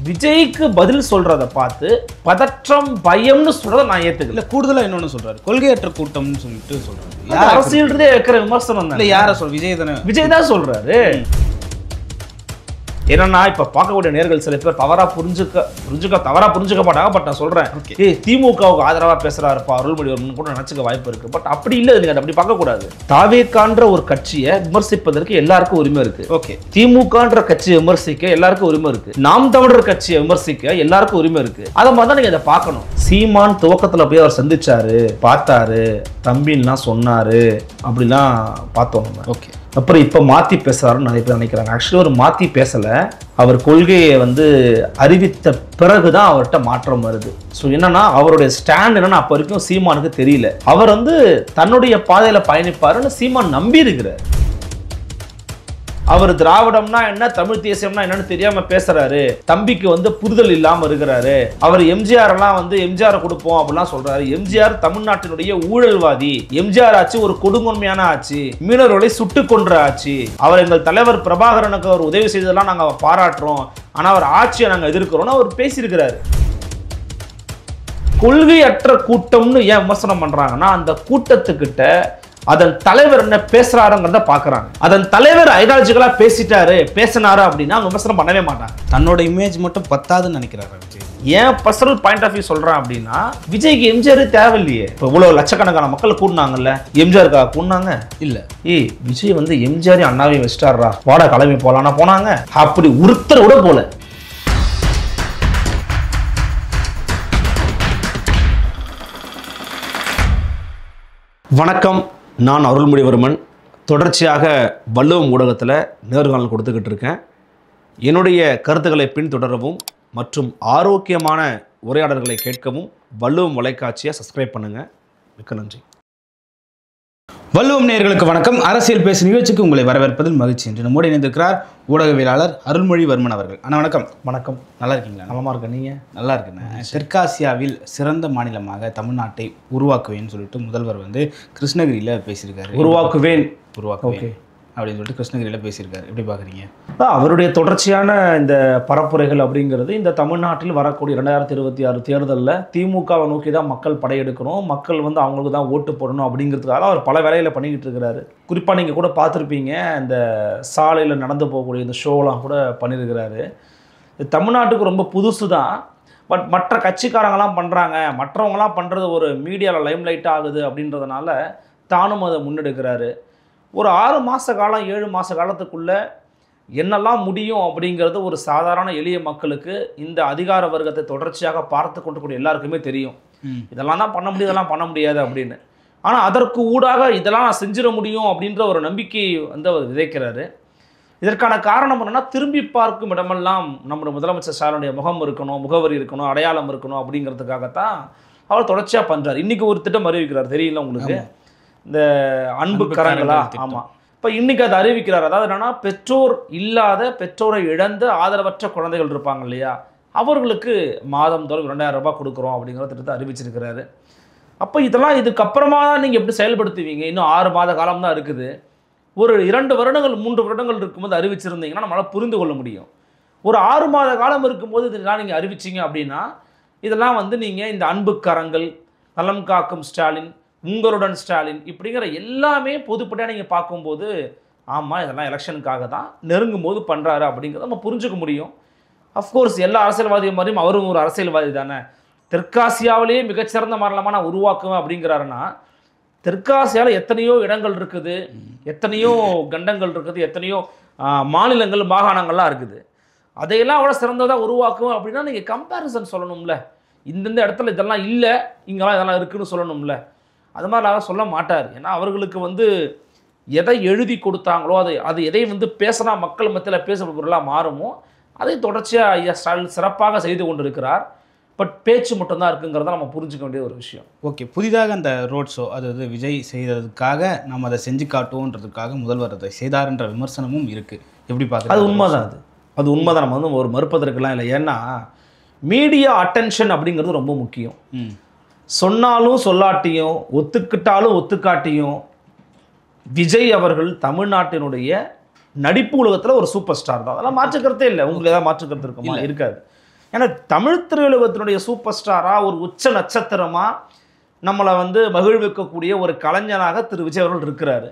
விஜய்க்கு பதில் சொல்றத பார்த்து பதற்றம் பயம்னு சொல்றத நான் ஏத்துக்கல. கூடுதலா இன்னொன்னு சொல்றாரு, கொள்கையற்ற கூட்டம்னு சொல்லிட்டு சொல்றாரு. அரசியல்றதே வைக்கிற விமர்சனம் தான். யார சொல்ற? விஜய் தானே. விஜய் தான் சொல்றாரு. என்னன்னா இப்ப பார்க்கக்கூடிய நேர்கள் சில பேர் தவறா புரிஞ்சுக்க மாட்டாங்க. பட் நான் சொல்றேன், திமுகவுக்கு ஆதரவா பேசுறாருப்பா அருள்மொழிவர்மன் கூட நினைச்சுக்க வாய்ப்பு இருக்கு. பட் அப்படி இல்ல, நீங்க அப்படி பார்க்க கூடாது. தாவேக்கான்ற ஒரு கட்சியை விமர்சிப்பதற்கு எல்லாருக்கும் உரிமை இருக்கு. ஓகே, திமுகன்ற கட்சியை விமர்சிக்க எல்லாருக்கும் உரிமை இருக்கு. நாம் தமிழர் கட்சியை விமர்சிக்க எல்லாருக்கும் உரிமை இருக்கு. அதை மாதிரி தான் நீங்க இதை பார்க்கணும். சீமான் துவக்கத்துல போய் அவர் சந்திச்சாரு, பார்த்தாரு, தம்பின்லாம் சொன்னாரு, அப்படிலாம் பார்த்தோம் நம்ம. ஓகே, அப்புறம் இப்போ மாற்றி பேசுகிறாருன்னு நிறைய பேர் நினைக்கிறாங்க. ஆக்சுவலி அவர் மாற்றி பேசலை, அவர் கொள்கையை அறிவித்த பிறகு தான் அவர்கிட்ட மாற்றம் வருது. ஸோ என்னன்னா அவருடைய ஸ்டாண்ட் என்னன்னா அப்போ வரைக்கும் சீமானுக்கு தெரியல. அவர் தன்னுடைய பாதையில் பயணிப்பாருன்னு சீமான் நம்பி இருக்கிறார். அவர் திராவிடம்னா என்ன, தமிழ் தேசியம்னா என்னன்னு தெரியாம பேசுறாரு. தம்பிக்கு புரிதல் இல்லாம இருக்கிறாரு. அவர் எம்ஜிஆர் எல்லாம் எம்ஜிஆர் கொடுப்போம் அப்படிலாம் சொல்றாரு. எம்ஜிஆர் தமிழ்நாட்டினுடைய ஊழல்வாதி. எம்ஜிஆர் ஆட்சி ஒரு கொடுங்கொன்மையான ஆட்சி, மீனவர்களை சுட்டு கொன்ற ஆட்சி. அவர் எங்கள் தலைவர் பிரபாகரனுக்கு அவர் உதவி செய்ததெல்லாம் நாங்க பாராட்டுறோம், ஆனா அவர் ஆட்சியை நாங்க எதிர்க்கிறோம்னு அவர் பேசியிருக்கிறாரு. கொள்கையற்ற கூட்டம்னு ஏன் விமர்சனம் பண்றாங்கன்னா, அந்த கூட்டத்துக்கிட்ட அதன் தலைவர் என்ன பேசுறாருங்கிறத பாக்குறாங்க. அதன் தலைவர் ஐடியாலஜிக்கலா பேசினாரு அப்படின்னா விமர்சனம் பண்ணவே மாட்டாங்க. தன்னோட இமேஜ் மட்டும் பத்தாதுன்னு நினைக்கிறாரு விஜய். ஏன் பர்சனல் பாயிண்ட் ஆஃப் வியூ சொல்றேன் அப்படின்னா, விஜய்க்கு எம்ஜிஆர் தேவையில்லையே. இப்போ இவ்வளவு லட்சக்கணக்கான மக்கள் கூடினாங்கல்ல, எம்ஜிஆருக்கா கூடினாங்க இல்ல. விஜய் எம்ஜிஆர் அண்ணாவையும் வச்சிட்டாரா, வாடா கிளம்பி போலான்னா போனாங்க. அப்படி ஒருத்தர் கூட போல. வணக்கம், நான் அருள்மொழிவர்மன். தொடர்ச்சியாக வள்ளுவம் ஊடகத்தில் நேர்காணல் கொடுத்துக்கிட்டு இருக்கேன். என்னுடைய கருத்துக்களை பின்தொடரவும் மற்றும் ஆரோக்கியமான உரையாடல்களை கேட்கவும் வள்ளுவம் தொலைக்காட்சியை சப்ஸ்கிரைப் பண்ணுங்கள். மிக்க நன்றி. வள்ளுவம் நேயர்களுக்கு வணக்கம். அரசியல் பேசு நிகழ்ச்சிக்கு உங்களை வரவேற்பதில் மகிழ்ச்சி. என்று நம்மோடு இணைந்திருக்கிறார் ஊடகவியலாளர் அருள்மொழிவர்மன் அவர்கள். அண்ணா வணக்கம். வணக்கம். நல்லா இருக்கீங்களா? நலமாக இருக்கேன். நீங்கள்? நல்லா இருக்குண்ணே. தெற்காசியாவில் சிறந்த மாநிலமாக தமிழ்நாட்டை உருவாக்குவேன்னு சொல்லிட்டு முதல்வர் கிருஷ்ணகிரியில் பேசியிருக்காரு. உருவாக்குவேன் அப்படின்னு சொல்லிட்டு கிருஷ்ணகிரியில் பேசியிருக்காரு. எப்படி பார்க்குறீங்க? அவருடைய தொடர்ச்சியான இந்த பரப்புரைகள் அப்படிங்கிறது இந்த தமிழ்நாட்டில் வரக்கூடிய 2026 தேர்தலில் திமுகவை நோக்கி தான் மக்கள் படையெடுக்கணும், மக்கள் அவங்களுக்கு தான் ஓட்டு போடணும் அப்படிங்கிறதுக்காக அவர் பல வேலையில் பண்ணிக்கிட்டு இருக்கிறாரு. குறிப்பாக நீங்கள் கூட பார்த்துருப்பீங்க, இந்த சாலையில் நடந்து போகக்கூடிய இந்த ஷோலாம் கூட பண்ணியிருக்கிறாரு. தமிழ்நாட்டுக்கு ரொம்ப புதுசு தான். பட் மற்ற கட்சிக்காரங்களாம் பண்ணுறாங்க, மற்றவங்களாம் பண்ணுறது ஒரு மீடியாவில் லைம்லைட் ஆகுது அப்படின்றதுனால தானும் அதை முன்னெடுக்கிறாரு. ஒரு 6 மாத காலம் 7 மாத காலத்துக்குள்ளே என்னெல்லாம் முடியும் அப்படிங்கிறது ஒரு சாதாரண எளிய மக்களுக்கு, இந்த அதிகார வர்க்கத்தை தொடர்ச்சியாக பார்த்து கொண்டிருக்கூடிய எல்லாருக்குமே தெரியும். இதெல்லாம் தான் பண்ண முடியும், இதெல்லாம் பண்ண முடியாது அப்படின்னு. ஆனால் அதற்கு ஊடாக இதெல்லாம் நான் செஞ்சிட முடியும் அப்படின்ற ஒரு நம்பிக்கை அவர் விதைக்கிறாரு. இதற்கான காரணம் என்னென்னா, திரும்பி பார்க்கும் இடமெல்லாம் நம்முடைய முதலமைச்சர் ஸ்டாலினுடைய முகம் இருக்கணும், முகவரி இருக்கணும், அடையாளம் இருக்கணும் அப்படிங்கிறதுக்காகத்தான் அவர் தொடர்ச்சியாக பண்ணுறாரு. இன்றைக்கி ஒரு திட்டம் அறிவிக்கிறார், தெரியல உங்களுக்கு, இந்த அன்பு கரங்களா? ஆமாம். இப்போ இன்றைக்கி அதை அறிவிக்கிறார். அதாவது என்னென்னா, பெற்றோர் இல்லாத, பெற்றோரை இழந்த ஆதரவற்ற குழந்தைகள் இருப்பாங்க இல்லையா, அவர்களுக்கு மாதம் தோறும் 2000 ரூபாய் கொடுக்குறோம் அப்படிங்கிற திட்டத்தை அறிவிச்சிருக்கிறாரு. அப்போ இதெல்லாம் இதுக்கப்புறமா தான் நீங்கள் எப்படி செயல்படுத்துவீங்க? இன்னும் 6 மாத காலம் தான் இருக்குது. ஒரு 2 வருடங்கள் 3 வருடங்கள் இருக்கும்போது அறிவிச்சிருந்தீங்கன்னா நம்மளால் புரிந்து கொள்ள முடியும். ஒரு 6 மாத காலம் இருக்கும்போது இதெல்லாம் நீங்கள் அறிவிச்சிங்க அப்படின்னா, இதெல்லாம் நீங்கள் இந்த அன்பு கரங்கள், நலம் காக்கும் ஸ்டாலின், உங்களுடன் ஸ்டாலின் இப்படிங்கிற எல்லாமே பொதுப்படையாக நீங்கள் பார்க்கும்போது, ஆமாம் இதெல்லாம் எலெக்ஷனுக்காக தான், நெருங்கும் போது பண்ணுறாரு அப்படிங்கிறத நம்ம புரிஞ்சுக்க முடியும். அஃப்கோர்ஸ் எல்லா அரசியல்வாதியும் மாதிரியும் அவரும் ஒரு அரசியல்வாதி தானே. தெற்காசியாவிலேயே மிகச்சிறந்த மாநிலமாக நான் உருவாக்குவேன் அப்படிங்கிறாருன்னா, தெற்காசியாவில் எத்தனையோ இடங்கள் இருக்குது, எத்தனையோ கண்டங்கள் இருக்குது, எத்தனையோ மாநிலங்கள் மாகாணங்கள்லாம் இருக்குது. அதையெல்லாம் விட சிறந்ததாக உருவாக்குவேன் அப்படின்னா நீங்கள் கம்பேரிசன் சொல்லணும்ல. இந்தந்த இடத்துல இதெல்லாம் இல்லை, இங்கெல்லாம் இதெல்லாம் இருக்குதுன்னு சொல்லணும்ல. அது மாதிரி அவர் சொல்ல மாட்டார். ஏன்னா அவர்களுக்கு எதை எழுதி கொடுத்தாங்களோ அது எதை பேசினா மக்கள் மத்தியில் பேசுகிற பொருளாக மாறுமோ அதை தொடர்ச்சியாக ஐயா ஸ்டாலின் சிறப்பாக செய்து கொண்டிருக்கிறார். பட் பேச்சு மட்டும்தான் இருக்குங்கிறத நம்ம புரிஞ்சுக்க வேண்டிய ஒரு விஷயம். ஓகே, புதிதாக அந்த ரோட் ஷோ அது விஜய் செய்ததுக்காக நம்ம அதை செஞ்சு காட்டுவோன்றதுக்காக முதல்வர் அதை செய்தார்ன்ற விமர்சனமும் இருக்குது. எப்படி பார்க்குறது? அது உண்மைதான். அது உண்மைதான். நம்ம ஒரு மறுப்பதற்கெல்லாம் இல்லை. ஏன்னா மீடியா அட்டென்ஷன் அப்படிங்கிறது ரொம்ப முக்கியம். சொன்னாலும் சொல்லாட்டியும், ஒத்துக்கிட்டாலும் ஒத்துக்காட்டியும், விஜய் அவர்கள் தமிழ்நாட்டினுடைய நடிப்பு உலகத்தில் ஒரு சூப்பர் ஸ்டார் தான். அதெல்லாம் மாற்றுக்கிறதே இல்லை. உங்களுக்கு ஏதாவது மாற்றுக்கிறது இருக்குமா? இருக்காது. ஏன்னா தமிழ் திரையுலகத்தினுடைய சூப்பர் ஸ்டாராக ஒரு உச்ச நட்சத்திரமாக நம்மளை வந்து மகிழ்விக்கக்கூடிய ஒரு கலைஞனாக திரு விஜய் அவர்கள் இருக்கிறாரு.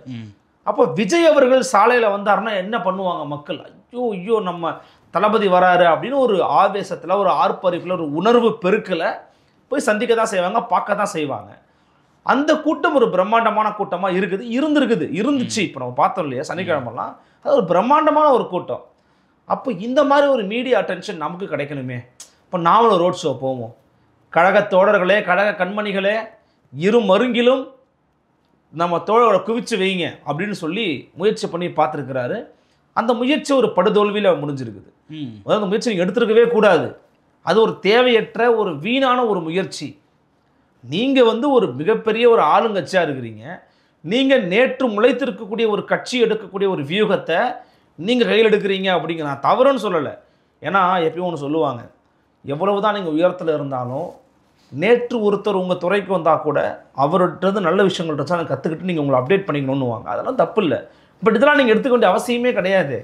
அப்போ விஜய் அவர்கள் சாலையில் வந்தாருன்னா என்ன பண்ணுவாங்க மக்கள்? ஐயோ ஐயோ நம்ம தளபதி வராரு அப்படின்னு ஒரு ஆவேசத்தில், ஒரு ஆர்ப்பரிப்பில், ஒரு உணர்வு பெருக்கில் போய் சந்திக்க தான் செய்வாங்க, பார்க்க தான் செய்வாங்க. அந்த கூட்டம் ஒரு பிரம்மாண்டமான கூட்டமாக இருந்துச்சு. இப்போ நம்ம பார்த்தோம் இல்லையா சனிக்கிழமெல்லாம், அது ஒரு பிரம்மாண்டமான ஒரு கூட்டம். அப்போ இந்த மாதிரி ஒரு மீடியா அட்டென்ஷன் நமக்கு கிடைக்கணுமே. இப்போ நாமளும் ரோட் ஷோ போவோம். கழக தோழர்களே, கழக கண்மணிகளே, இரு மருங்கிலும் நம்ம தோழர்களை குவிச்சு வைங்க அப்படின்னு சொல்லி முயற்சி பண்ணி பார்த்துருக்கிறாரு. அந்த முயற்சி ஒரு படுதோல்வியில் முடிஞ்சிருக்குது. அந்த முயற்சி நீங்கள் எடுத்துருக்கவே கூடாது. அது ஒரு தேவையற்ற ஒரு வீணான ஒரு முயற்சி. நீங்கள் வந்து ஒரு மிகப்பெரிய ஒரு ஆளுங்கட்சியாக இருக்கிறீங்க. நீங்கள் நேற்று முளைத்திருக்கக்கூடிய ஒரு கட்சி எடுக்கக்கூடிய ஒரு வியூகத்தை நீங்கள் கையில் எடுக்கிறீங்க அப்படிங்கிற நான் தவறுன்னு சொல்லலை. ஏன்னா எப்பயும் ஒன்று சொல்லுவாங்க, எவ்வளவு தான் நீங்கள் உயரத்தில் இருந்தாலும் நேற்று ஒருத்தர் உங்கள் துறைக்கு வந்தால் கூட அவர்கிட்ட நல்ல விஷயங்கள் இருந்தால் கற்றுக்கிட்டு நீங்கள் உங்களை அப்டேட் பண்ணிக்கணும்னுவாங்க. அதெல்லாம் தப்பு இல்லை. பட் இதெல்லாம் நீங்கள் எடுத்துக்க வேண்டிய அவசியமே கிடையாது.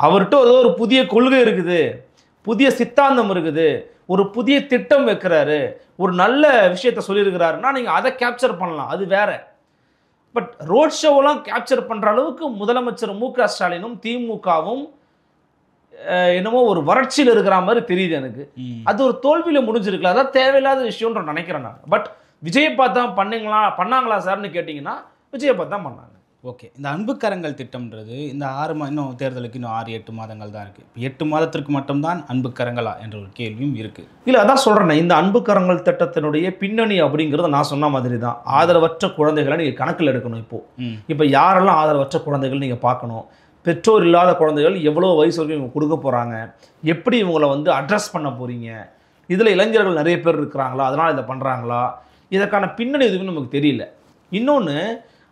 அவர்கிட்ட ஒரு புதிய கொள்கை இருக்குது, புதிய சித்தாந்தம் இருக்குது, ஒரு புதிய திட்டம் வைக்கிறாரு, ஒரு நல்ல விஷயத்த சொல்லியிருக்கிறாருன்னா நீங்கள் அதை கேப்சர் பண்ணலாம், அது வேற. பட் ரோட் ஷோவெல்லாம் கேப்சர் பண்ணுற அளவுக்கு முதலமைச்சர் மு.க. ஸ்டாலினும் திமுகவும் என்னமோ ஒரு வறட்சியில் இருக்கிற மாதிரி தெரியுது எனக்கு. அது ஒரு தோல்வியில் முடிஞ்சிருக்கல. அதான் தேவையில்லாத விஷயம்ன்ற நினைக்கிறேன் நான். பட் விஜயை பார்த்தா பண்ணாங்களா சார்னு கேட்டிங்கன்னா விஜயை பார்த்து தான் பண்ணாங்க. ஓகே, இந்த அன்புக்கரங்கள் திட்டம்ன்றது இந்த இன்னும் தேர்தலுக்கு இன்னும் 6-8 மாதங்கள் தான் இருக்குது. இப்போ 8 மாதத்திற்கு மட்டும்தான் அன்புக்கரங்களா என்ற ஒரு கேள்வியும் இருக்குது. இல்லை, அதான் சொல்கிறேன். இந்த அன்புக்கரங்கள் திட்டத்தினுடைய பின்னணி அப்படிங்கிறத நான் சொன்ன மாதிரி தான். ஆதரவற்ற குழந்தைகளை நீங்கள் கணக்கில் எடுக்கணும். இப்போ யாரெல்லாம் ஆதரவற்ற குழந்தைகள் நீங்கள் பார்க்கணும். பெற்றோர் இல்லாத குழந்தைகள் எவ்வளோ வயசு வரைக்கும் இவங்க கொடுக்க போகிறாங்க, எப்படி இவங்களை வந்து அட்ரஸ் பண்ண போகிறீங்க, இதில் இளைஞர்கள் நிறைய பேர் இருக்கிறாங்களா, அதனால் இதை பண்ணுறாங்களா, இதற்கான பின்னணி எதுவுமே நமக்கு தெரியல. இன்னொன்று,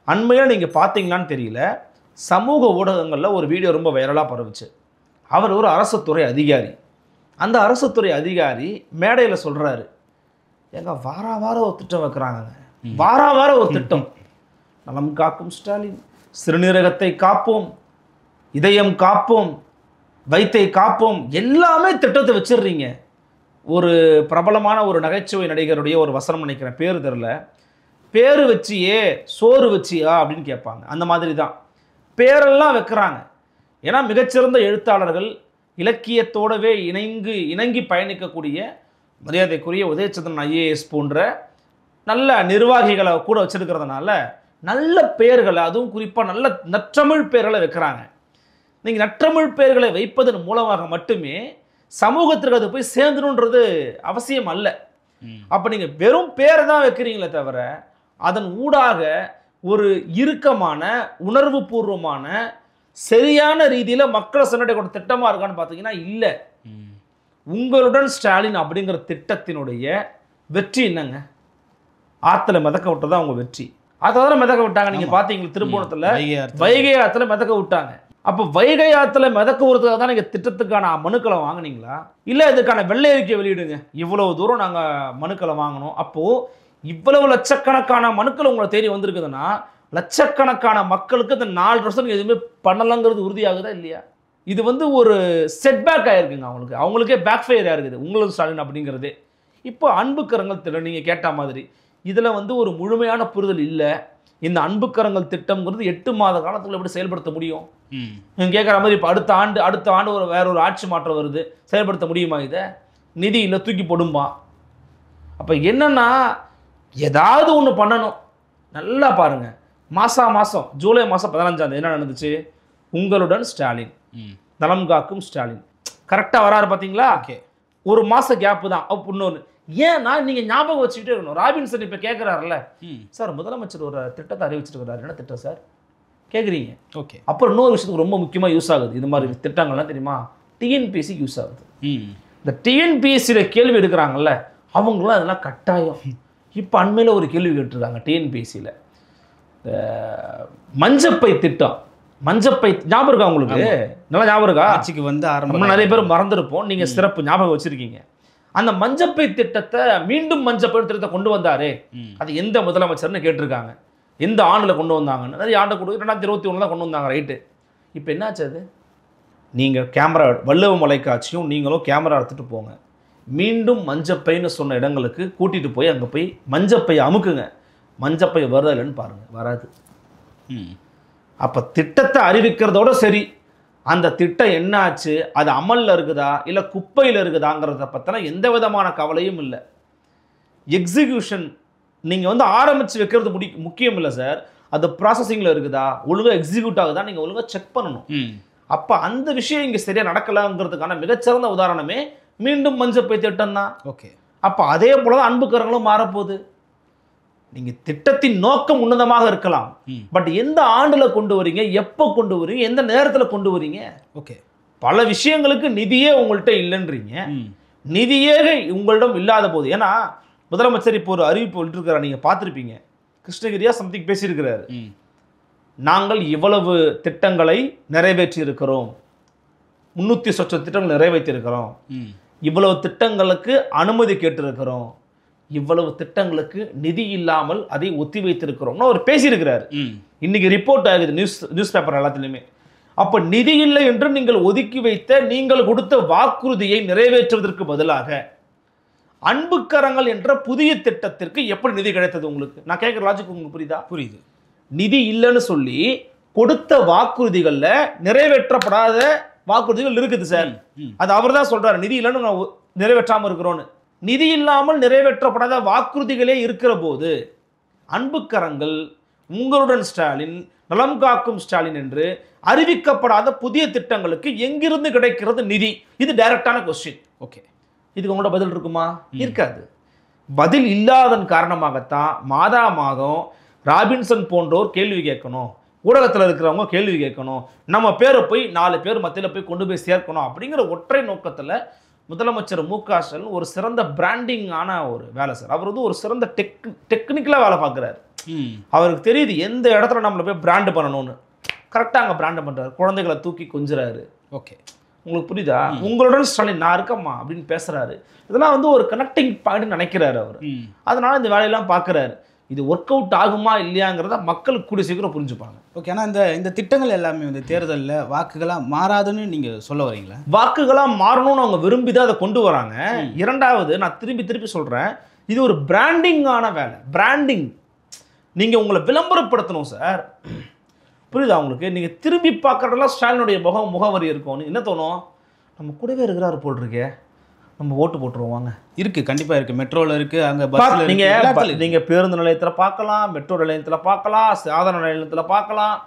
அண்மையாக நீங்கள் பார்த்தீங்களான்னு தெரியல, சமூக ஊடகங்களில் ஒரு வீடியோ ரொம்ப வைரலாக பரவுச்சு. அவர் ஒரு அரசு துறை அதிகாரி. அந்த அரசு துறை அதிகாரி மேடையில் சொல்கிறாரு, வாரம் ஒரு திட்டம் வைக்கிறாங்க, வாரம் ஒரு திட்டம், நலம் காக்கும் ஸ்டாலின், சிறுநீரகத்தை காப்போம், இதயம் காப்போம், வைத்தை காப்போம், எல்லாமே திட்டத்தை வச்சிடுறீங்க. ஒரு பிரபலமான ஒரு நகைச்சுவை நடிகருடைய ஒரு வசனம் நினைக்கிறேன், பேர் தெரில, பேர் வச்சியே சோறு வச்சியா அப்படின்னு கேட்பாங்க. அந்த மாதிரி தான் பேரெல்லாம் வைக்கிறாங்க. ஏன்னா மிகச்சிறந்த எழுத்தாளர்கள், இலக்கியத்தோடவே இணங்கி பயணிக்கக்கூடிய மரியாதைக்குரிய உதயச்சந்திரன் ஐஏஎஸ் போன்ற நல்ல நிர்வாகிகளை கூட வச்சிருக்கிறதுனால நல்ல பெயர்களை, அதுவும் குறிப்பாக நல்ல நற்றமிழ் பெயர்களை வைக்கிறாங்க. நீங்கள் நற்றமிழ் பெயர்களை வைப்பதன் மூலமாக மட்டுமே சமூகத்திற்கு அது போய் சேர்ந்துணுன்றது அவசியம் அல்ல. அப்போ நீங்கள் வெறும் பேரை தான் வைக்கிறீங்களே தவிர அதன் ஊடாக ஒரு இறுக்கமான, உணர்வு பூர்வமான, சரியான ரீதியில் மக்களை சென்றடைய திட்டமாக இருக்கான்னு பார்த்தீங்கன்னா இல்லை. உங்களுடன் ஸ்டாலின் அப்படிங்கிற திட்டத்தினுடைய வெற்றி என்னங்க? ஆற்றுல மிதக்க விட்டது தான் அவங்க வெற்றி. அதை மிதக்க விட்டாங்க. நீங்கள் பார்த்தீங்களா, திருப்பூணத்தில் வைகை ஆற்றுல மிதக்க விட்டாங்க. அப்போ வைகை ஆற்றுல மிதக்க விடுறதுக்காக தான் நீங்கள் திட்டத்துக்கான மனுக்களை வாங்கினீங்களா? இல்லை இதுக்கான வெள்ளை அறிக்கை வெளியிடுங்க, இவ்வளவு தூரம் நாங்கள் மனுக்களை வாங்கினோம். அப்போது இவ்வளவு லட்சக்கணக்கான மனுக்கள் உங்களை தேடி வந்திருக்குதுன்னா லட்சக்கணக்கான மக்களுக்கு இந்த 4 வருஷம் எதுவுமே பண்ணலங்கிறது உறுதியாகுதா இல்லையா? இது வந்து ஒரு செட்பேக் ஆகிருக்குங்க. அவங்களுக்கே பேக் ஃபயர் ஆகிருக்குது உங்களுக்கு ஸ்டாலின் அப்படிங்கிறது. இப்போ அன்புக்கரங்கள் திட்டம் நீங்கள் கேட்ட மாதிரி இதில் வந்து ஒரு முழுமையான புரிதல் இல்லை. இந்த அன்புக்கரங்கள் திட்டம்ங்கிறது 8 மாத காலத்துக்குள்ள எப்படி செயல்படுத்த முடியும்? நீங்கள் கேட்குற மாதிரி இப்போ அடுத்த ஆண்டு வேற ஒரு ஆட்சி மாற்றம் வருது, செயல்படுத்த முடியுமா? இதை நிதி இல்லை, தூக்கி போடுமா? அப்போ என்னன்னா ஏதாவது ஒன்று பண்ணணும். நல்லா பாருங்கள், மாதம் ஜூலை மாதம் 15ஆம் தேதி என்ன நடந்துச்சு? உங்களுடன் ஸ்டாலின், நலம் காக்கும் ஸ்டாலின் கரெக்டாக வராரு பார்த்தீங்களா? ஒரு மாதம் கேப்பு தான். அப்போ இன்னொன்று ஏன்னா நீங்கள் ஞாபகம் வச்சுக்கிட்டே இருக்கணும். ராபின்சன் இப்போ கேட்குறாருல்ல, சார் முதலமைச்சர் ஒரு திட்டத்தை அறிவிச்சிருக்கிறாரு, என்ன திட்டம் சார் கேட்குறீங்க? ஓகே, அப்புறம் இன்னொரு விஷயத்துக்கு ரொம்ப முக்கியமாக யூஸ் ஆகுது. இது மாதிரி திட்டங்கள்லாம் தெரியுமா? டிஎன்பிஎஸ்சிக்கு யூஸ் ஆகுது. இந்த டிஎன்பிஎஸ்சியில் கேள்வி எடுக்கிறாங்கல்ல, அவங்களாம் அதெல்லாம் கட்டாயம். இப்போ அண்மையில் ஒரு கேள்வி கேட்டுருக்காங்க டிஎன்பிஎஸ்சியில், மஞ்சப்பை திட்டம். மஞ்சப்பை ஞாபகம் இருக்கா உங்களுக்கு? நல்லா ஞாபகம் இருக்கா? ஆட்சிக்கு வந்து ஆரம்பம் நிறைய பேர் மறந்துருப்போம், நீங்கள் சிறப்பு ஞாபகம் வச்சுருக்கீங்க. அந்த மஞ்சப்பை திட்டத்தை மீண்டும் மஞ்சப்பை திட்டத்தை கொண்டு வந்தாரே, அது எந்த முதலமைச்சர்னு கேட்டிருக்காங்க. எந்த ஆண்டில் கொண்டு வந்தாங்கன்னு. நிறைய ஆண்டை கொண்டு 2021 தான் கொண்டு வந்தாங்க, ரைட்டு. இப்போ என்னாச்சு? அது நீங்கள் கேமரா, வள்ளுவ மலைக்காட்சியும் நீங்களும் கேமரா எடுத்துகிட்டு போங்க, மீண்டும் மஞ்சப்பைன்னு சொன்ன இடங்களுக்கு கூட்டிகிட்டு போய் அங்கே போய் மஞ்சப்பை அமுக்குங்க. மஞ்சப்பை வருதா இல்லைன்னு பாருங்கள், வராது. அப்போ திட்டத்தை அறிவிக்கிறதோட சரி, அந்த திட்டம் என்ன ஆச்சு, அது அமலில் இருக்குதா இல்லை குப்பையில் இருக்குதாங்கிறத பற்றின எந்த விதமான கவலையும் இல்லை. எக்ஸிக்யூஷன் நீங்கள் வந்து ஆரம்பித்து வைக்கிறது முக்கியம் இல்லை சார், அது ப்ராசஸிங்கில் இருக்குதா, ஒழுங்காக எக்ஸிக்யூட் ஆகுதா நீங்கள் ஒழுங்காக செக் பண்ணணும். அப்போ அந்த விஷயம் இங்கே சரியாக நடக்கலாங்கிறதுக்கான மிகச்சிறந்த உதாரணமே மீண்டும் மஞ்சப்பை திட்டம் தான். ஓகே. அப்போ அதே போல தான் அன்புக்கரங்களும் மாறப்போகுது. நீங்கள் திட்டத்தின் நோக்கம் உன்னதமாக இருக்கலாம், பட் எந்த ஆண்டில் கொண்டு வரீங்க, எப்போ கொண்டு வரீங்க, எந்த நேரத்தில் கொண்டு வரீங்க. ஓகே. பல விஷயங்களுக்கு நிதியே உங்கள்கிட்ட இல்லைன்றீங்க. நிதியே உங்களிடம் இல்லாத போது, ஏன்னா முதலமைச்சர் இப்போ ஒரு அறிவிப்பு விட்டுருக்கிறார், நீங்கள் பார்த்துருப்பீங்க, கிருஷ்ணகிரியா சம்திங் பேசியிருக்கிறாரு. நாங்கள் இவ்வளவு திட்டங்களை நிறைவேற்றி இருக்கிறோம், 300 சொச்ச திட்டங்கள் நிறைவேற்றியிருக்கிறோம், இவ்வளவு திட்டங்களுக்கு அனுமதி கேட்டிருக்கிறோம், இவ்வளவு திட்டங்களுக்கு நிதி இல்லாமல் அதை ஒத்தி வைத்திருக்கிறோம்னு அவர் பேசியிருக்கிறார். இன்னைக்கு ரிப்போர்ட் ஆகுது நியூஸ் பேப்பர் எல்லாத்துலேயுமே. அப்போ நிதி இல்லை என்று நீங்கள் ஒதுக்கி வைத்த, நீங்கள் கொடுத்த வாக்குறுதியை நிறைவேற்றுவதற்கு பதிலாக அன்புக்கரங்கள் என்ற புதிய திட்டத்திற்கு எப்படி நிதி கிடைத்தது உங்களுக்கு? நான் கேட்குற லாஜிக் உங்களுக்கு புரியுதா? புரியுது. நிதி இல்லைன்னு சொல்லி கொடுத்த வாக்குறுதிகளில் நிறைவேற்றப்படாத வாக்குறுதிகள் இருக்குது சார். அது அவர் தான் சொல்றாரு, நிதி இல்லைன்னு நான் நிறைவேற்றாமல் இருக்கிறோன்னு. நிதி இல்லாமல் நிறைவேற்றப்படாத வாக்குறுதிகளே இருக்கிற போது அன்புக்கரங்கள், உங்களுடன் ஸ்டாலின், நலம் காக்கும் ஸ்டாலின் என்று அறிவிக்கப்படாத புதிய திட்டங்களுக்கு எங்கிருந்து கிடைக்கிறது நிதி? இது டைரக்டான கொஸ்டின். ஓகே, இதுக்கு உங்களோட பதில் இருக்குமா? இருக்காது. பதில் இல்லாதன் காரணமாகத்தான் மாதா மாதம் ராபின்சன் போன்றோர் கேள்வி கேட்கணும், ஊடகத்தில் இருக்கிறவங்க கேள்வி கேட்கணும், நம்ம பேரை போய் 4 பேர் மத்தியில் போய் கொண்டு போய் சேர்க்கணும் அப்படிங்கிற ஒற்றை நோக்கத்தில் முதலமைச்சர் மு.க. ஸ்டாலின் ஒரு சிறந்த பிராண்டிங்கான ஒரு வேலை சார். அவர் வந்து ஒரு சிறந்த டெக்னிக்கலாக வேலை பார்க்குறாரு. அவருக்கு தெரியுது எந்த இடத்துல நம்மளை போய் பிராண்டு பண்ணணும்னு. கரெக்டாக அங்கே பிராண்டு பண்ணுறாரு. குழந்தைகளை தூக்கி கொஞ்சுறாரு. ஓகே, உங்களுக்கு புரியுதா? உங்களுடன் ஸ்டாலின் நான் இருக்கம்மா அப்படின்னு பேசுகிறாரு. இதெல்லாம் வந்து ஒரு கனெக்டிங் பாயிண்ட் நினைக்கிறாரு அவர். அதனால இந்த வேலையெல்லாம் பார்க்குறாரு. இது ஒர்க் அவுட் ஆகுமா இல்லையாங்கிறத மக்கள் கூடிய சீக்கிரம் புரிஞ்சுப்பாங்க. ஓகே, ஆனால் இந்த திட்டங்கள் எல்லாமே வந்து தேர்தலில் வாக்குகளாக மாறாதுன்னு நீங்கள் சொல்ல வரீங்களா? வாக்குகளாக மாறணும்னு அவங்க விரும்பி தான் அதை கொண்டு வராங்க. இரண்டாவது, நான் திருப்பி சொல்கிறேன், இது ஒரு பிராண்டிங்கான வேலை. பிராண்டிங், நீங்கள் உங்களை விளம்பரப்படுத்தணும் சார். புரியுதா உங்களுக்கு? நீங்கள் திரும்பி பார்க்குறதெல்லாம் ஸ்டாலினுடைய முகவரி இருக்கும். என்ன தோணும், நம்ம கூடவே இருக்கிறாரு போல் இருக்கே, நம்ம ஓட்டு போட்டுருவாங்க. இருக்குது, கண்டிப்பாக இருக்குது. மெட்ரோவில் இருக்குது, அங்கே பஸ்ஸில் நீங்கள் பேருந்து நிலையத்தில் பார்க்கலாம், மெட்ரோ நிலையத்தில் பார்க்கலாம், சாதாரண நிலையத்தில் பார்க்கலாம்,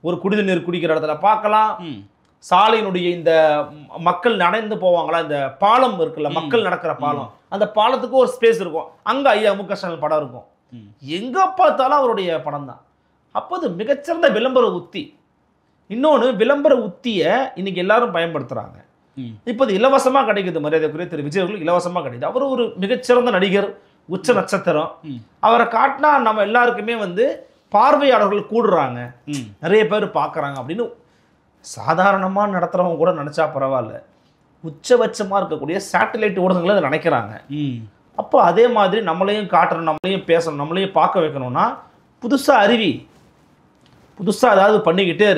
ஒரு குடிநீர் நீர் குடிக்கிற இடத்துல பார்க்கலாம், சாலையினுடைய இந்த மக்கள் நடந்து போவாங்களா, இந்த பாலம் இருக்குல்ல, மக்கள் நடக்கிற பாலம், அந்த பாலத்துக்கு ஒரு ஸ்பேஸ் இருக்கும், அங்கே ஐயா மு.க. ஸ்டாலின் படம் இருக்கும். எங்கே பார்த்தாலும் அவருடைய படம் தான். அப்போ அது மிகச்சிறந்த விளம்பர உத்தி. இன்னொன்று, விளம்பர உத்தியை இன்னைக்கு எல்லாரும் பயன்படுத்துகிறாங்க. இப்போ இது இலவசமாக கிடைக்குது. மரியாதைக்குரிய திரு விஜய் அவர்கள் இலவசமாக கிடைக்குது. அவர் ஒரு மிகச்சிறந்த நடிகர், உச்ச நட்சத்திரம். அவரை காட்டினா நம்ம எல்லாருக்குமே வந்து பார்வையாளர்கள் கூடுறாங்க, நிறைய பேர் பார்க்குறாங்க அப்படின்னு சாதாரணமாக நடத்துகிறவங்க கூட நினச்சா பரவாயில்ல, உச்சபட்சமாக இருக்கக்கூடிய சேட்டலைட் ஊடகங்களை அதை நினைக்கிறாங்க. அப்போ அதே மாதிரி நம்மளையும் காட்டுறோம், நம்மளையும் பேசணும், நம்மளையும் பார்க்க வைக்கணும்னா புதுசாக அறிவி, புதுசாக ஏதாவது பண்ணிக்கிட்டே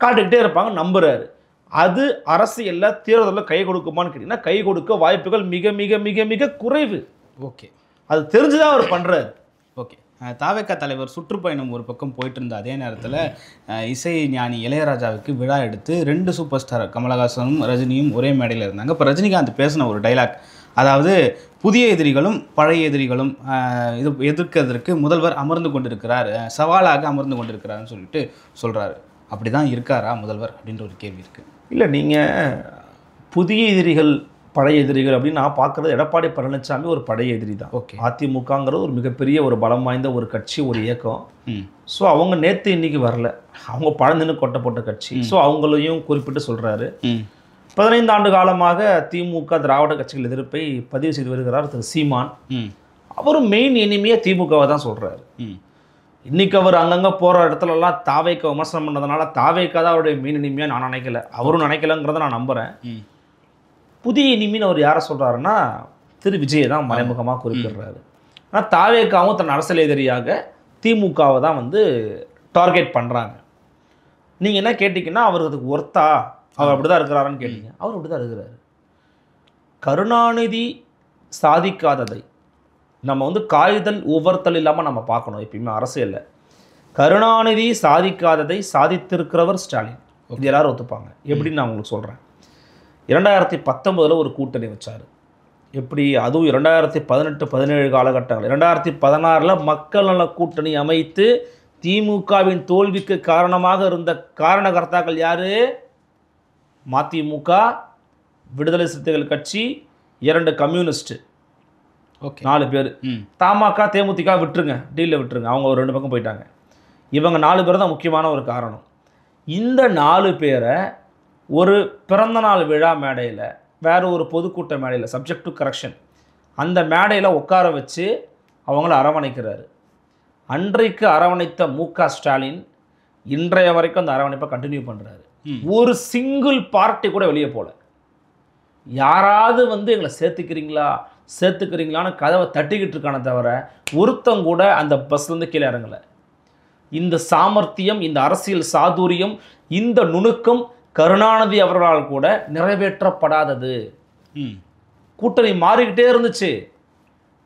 காட்டுக்கிட்டே இருப்பாங்க, நம்புறாரு. அது அரசியலில் தேர்தலில் கை கொடுக்குமான்னு கேட்டிங்கன்னா கை கொடுக்க வாய்ப்புகள் மிக மிக மிக மிக குறைவு. ஓகே, அது தெரிஞ்சுதான் அவர் பண்ணுறாரு. ஓகே, தாவேகா தலைவர் சுற்றுப்பயணம் ஒரு பக்கம் போயிட்டு இருந்த அதே நேரத்தில் இசை ஞானி இளையராஜாவுக்கு விழா எடுத்து 2 சூப்பர் ஸ்டார் கமலஹாசனும் ரஜினியும் ஒரே மேடையில் இருந்தாங்க. இப்போ ரஜினிகாந்த் பேசின ஒரு டைலாக், அதாவது புதிய எதிரிகளும் பழைய எதிரிகளும் இது எதிர்க்கிறதுக்கு முதல்வர் அமர்ந்து கொண்டிருக்கிறார், சவாலாக அமர்ந்து கொண்டிருக்கிறாருன்னு சொல்லிட்டு சொல்கிறாரு. அப்படி தான் இருக்காரா முதல்வர் அப்படின்ற ஒரு கேள்வி இருக்குது. இல்லை, நீங்கள் புதிய எதிரிகள் பழைய எதிரிகள் அப்படின்னு நான் பார்க்குறது எடப்பாடி பழனிசாமி ஒரு பழைய எதிரி தான். ஓகே, அதிமுகங்கிறது ஒரு மிகப்பெரிய ஒரு பலம் வாய்ந்த ஒரு கட்சி, ஒரு இயக்கம். ஸோ அவங்க நேற்று இன்னைக்கு வரல, அவங்க பழந்துன்னு கொட்டப்பட்ட கட்சி. ஸோ அவங்களையும் குறிப்பிட்டு சொல்கிறாரு. 15 ஆண்டு காலமாக திமுக திராவிட கட்சிகள் எதிர்ப்பை பதிவு செய்து வருகிறார் திரு சீமான். அவரும் மெயின் எனிமியாக திமுகவை தான் சொல்கிறாரு. இன்னைக்கு அவர் அங்கங்கே போகிற இடத்துலலாம் தாவேக்கா விமர்சனம் பண்ணதுனால தாவேக்கா தான் அவருடைய மெயின் எனிமியாக நான் நினைக்கல, அவரும் நினைக்கலங்கிறத நான் நம்புகிறேன். புதிய இனிமின்னு அவர் யாரை சொல்கிறாருன்னா திரு விஜயை தான் மறைமுகமாக குறிப்பிடுறாரு. ஆனால் தாவேக்காவும் தன் அரசியல் எதிரியாக திமுகவை தான் வந்து டார்கெட் பண்ணுறாங்க. நீங்கள் என்ன கேட்டிங்கன்னா அவருக்கு அதுக்கு ஒர்த்தா, அவர் அப்படி தான் இருக்கிறாருன்னு கேட்டீங்க. அவர் அப்படி தான் இருக்கிறாரு. கருணாநிதி சாதிக்காததை நம்ம வந்து காய்தல் உவர்த்தல் இல்லாமல் நம்ம பார்க்கணும். எப்பயுமே அரசியலில் கருணாநிதி சாதிக்காததை சாதித்திருக்கிறவர் ஸ்டாலின். இது எல்லாரும் ஒத்துப்பாங்க. எப்படின்னு நான் உங்களுக்கு சொல்கிறேன். 2019 ஒரு கூட்டணி வச்சார். எப்படி? அதுவும் 2018-17 காலகட்டங்கள். 2016 மக்கள் நல கூட்டணி அமைத்து திமுகவின் தோல்விக்கு காரணமாக இருந்த காரணகர்த்தாக்கள் யாரு? மதிமுக, விடுதலை சிறுத்தைகள் கட்சி, 2 கம்யூனிஸ்ட், ஓகே 4 பேர். தமாக தேமுதிக விட்டுருங்க, டீலில் விட்டுருங்க, அவங்க ஒரு 2 பக்கம் போயிட்டாங்க. இவங்க 4 பேர் தான் முக்கியமான ஒரு காரணம். இந்த 4 பேரை ஒரு பிறந்தநாள் விழா மேடையில், வேறு ஒரு பொதுக்கூட்ட மேடையில், சப்ஜெக்ட் டு கரெக்ஷன், அந்த மேடையில் உட்கார வச்சு அவங்கள அரவணைக்கிறாரு. அன்றைக்கு அரவணைத்த மு.க. ஸ்டாலின் இன்றைய வரைக்கும் அந்த அரவணைப்பை கண்டினியூ பண்ணுறாரு. ஒரு சிங்கிள் பார்ட்டி கூட வெளியே போகல. யாராவது வந்து எங்களை சேர்த்துக்கிறீங்களான்னு கதவை தட்டிக்கிட்டு இருக்கானே தவிர ஒருத்தங்க கூட அந்த பஸ்லேருந்து கீழே இறங்கலை. இந்த சாமர்த்தியம், இந்த அரசியல் சாதுரியம், இந்த நுணுக்கம் கருணாநிதி அவர்களால் கூட நிறைவேற்றப்படாதது. கூட்டணி மாறிக்கிட்டே இருந்துச்சு.